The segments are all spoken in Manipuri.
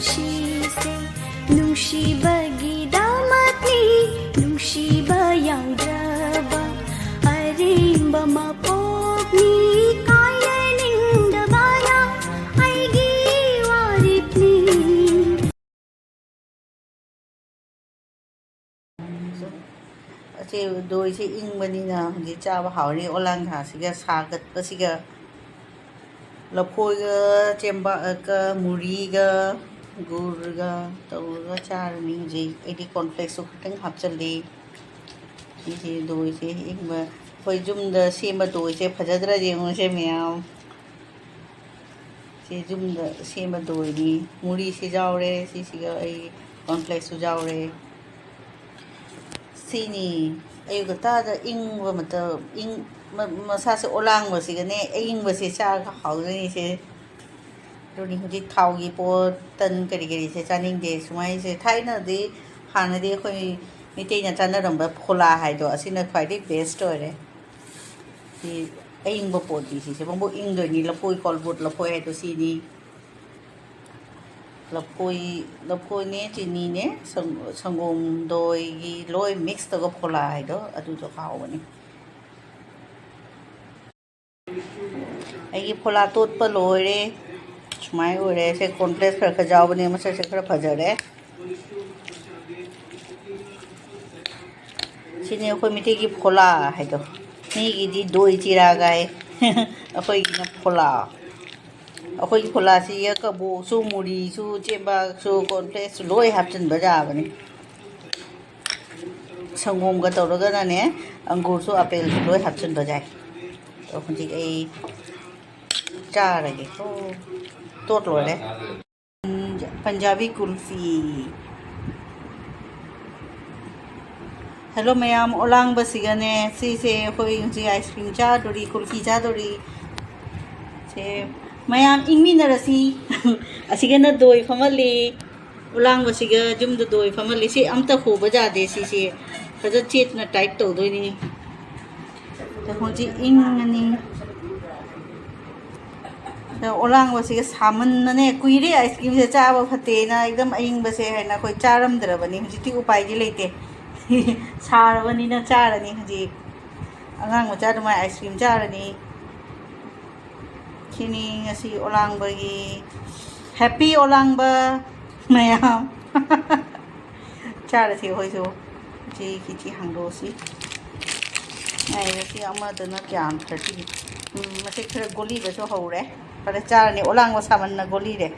नुंशीसे नुंशीबगिदमक्नी नुंशीबा याउद्रबा अरेंबा मपोक्नी कायनिंगदबाना अइगी वारिप्नी अचे दोइसे इंगबनिना हजि चाबा हावनी ओलांघासिगा सागतपसिगा लफोइगा चेंबाका मुरीगा गुरगा तौरगा चारनी हजि एदि कॉर्नफ्लेक्स खतंग हापचले सिसे दोइसे इंगबा होय जुमदा सेमा दोइसे फजद्रा जेंगोसे मयाम से जुमदा सेमा दोइनी मुरी से जावरे सिसिगा आई कॉर्नफ्लेक्स जावरे सिनी अयुगतादा इंगबा मत इंग मसासे ओलांगबसिगने इंगबसे चागा हाउजनी रोनी हुजी थाउगी पो तन करी करी से चानिंगदे सुमाई से थाइनादि हानदि खोय मिटेना चानरंबा फोला हाइदो असिना ख्वाइदि बेस्ट ओरे सि इंगबा पोदि सिसे बंबो इंगदोनी लपोय कॉलबोट लपोय हाइदो सिनी लफोई ने चीनी ने संगोम दोई की लोई मिक्स तक फोला है दो अदु तो खाओ बनी फोला तोत पर लोरे सुमाई ओरे से कॉर्नफ्लेक्स खर खजाओ बने मसे से खर फजरे सिने कोई मिट्टी की फोला है दो नी की दी दोई चिरा गाय अखोई की फोला अखोई फोला से ये कबो सु मुरी सु चेबा सु कॉर्नफ्लेक्स लोई हापचन बजाबने संगोम का तौरगा ने अंगूर सु अपेल सु लोई हापचन बजाय तो हुजी ए चारगे तो तोत लोले Punjabi kulfi hello ma'am oolong बसिगने सिसे होई हुजी आइसक्रीम चादोरी कुल्फी चादोरी से मैम इंगमिनरसी असिगना दोई फमली उलांग बसिगा जुमद दोई फमली से अमता होबा जादे सिसे फज चेतना टाइट तौदोइनी तो हुजी इंगनी ओलांग बसिगा सामन्नने कुइरे आइसक्रीम से चाबा फतेना एकदम अइंगबसे हैना कोई चारमद्रबनी हुजी उपायदि लेते सारबनिना चारनी हुजी अगांग मचा दुमा आइसक्रीम चारनी सिनी ngasi ओलांगबगी हैप्पी ओलांगबा मयाम चारसी होइसो जी किची हांगोसी आइसी अमदना क्याम 30 मसे खर गोली बसो हौरे पर चारनी ओलांगबा सामन्ना गोली रे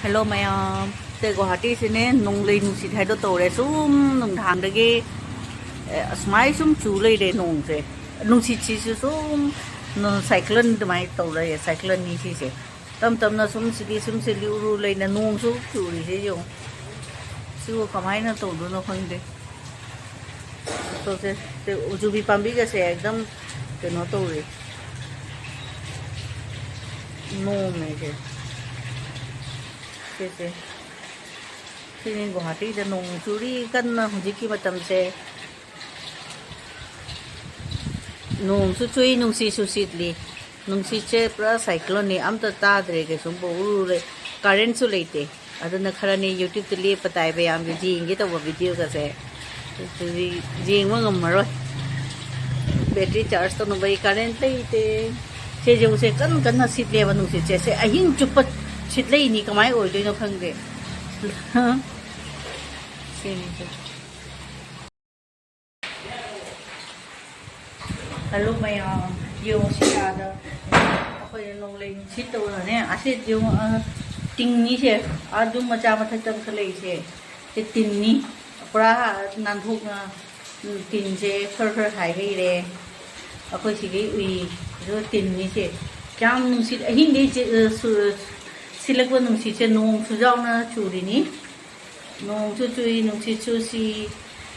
Hello ma'am, từ Guwahati sini nung lay nung si thay do tore sum nung thang dagi smai sum chu lay de nung se nung si chi sum nung cyclone de mai tore cyclone ni si se tam tam na sum si liu ru lay na nung su chu ri se yung su kamai na to do no khang de to se uju bi pambi ka se ekdam ke no tore no me se से सिने गुवाहाटी द नोंग चुरी कन्ना हुजिकी मतम से नोंग सु चुई नुंसी सुसितली नुंसी चे पूरा साइक्लोन ने अमता तादरे के सुम बोरुरे करेंट सु लेते अदना खराने यूट्यूब ते लिए पताय बे आम जिंगे तो वो वीडियो का से जिंग वो ngमरो बैटरी चार्ज तो नो बई करेंट लेते से जो से कन कन सित ले नुंसी चे से अहिंग चुप छिट लई नि कमाई ओइ दोइ न खंगे हेलो मैम यो सियादा अखोय नों लें सिट तो ने आसे जो टिंग नि से आदु मचा मथक तम खलै से तिन नि पूरा नानथुक तिन से खर खर हाय गई रे अखोय सिगे उइ जो तिन नि से काम नुसित अहिं दे सिलक नुसी से नों सुजावना चूरीनी नों चुई नुसी चुसी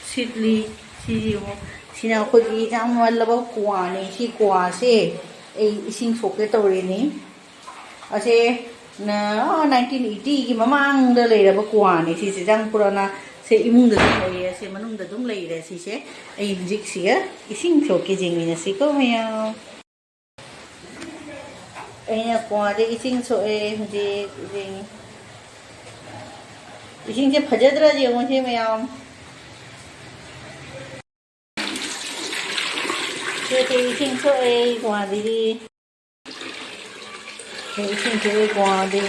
सिटली सिना खोगी जाम वालब कुआनी सी कुआ से इसिंग सोके तौरेनी असे 1980 की ममांग द लेरब कुआनी सी से जाम पुराना से इमुंग द लेये से मनुंग द दुम लेरे सी से ए जिक सिया इसिंग सोके जिंगिना सी को मया ऐना कुआदे इसिंग सोए हुजे इसिंग से फजद्रा जे मुझे मयाम से इसिंग सोए कुआदे इसिंग सोए कुआदे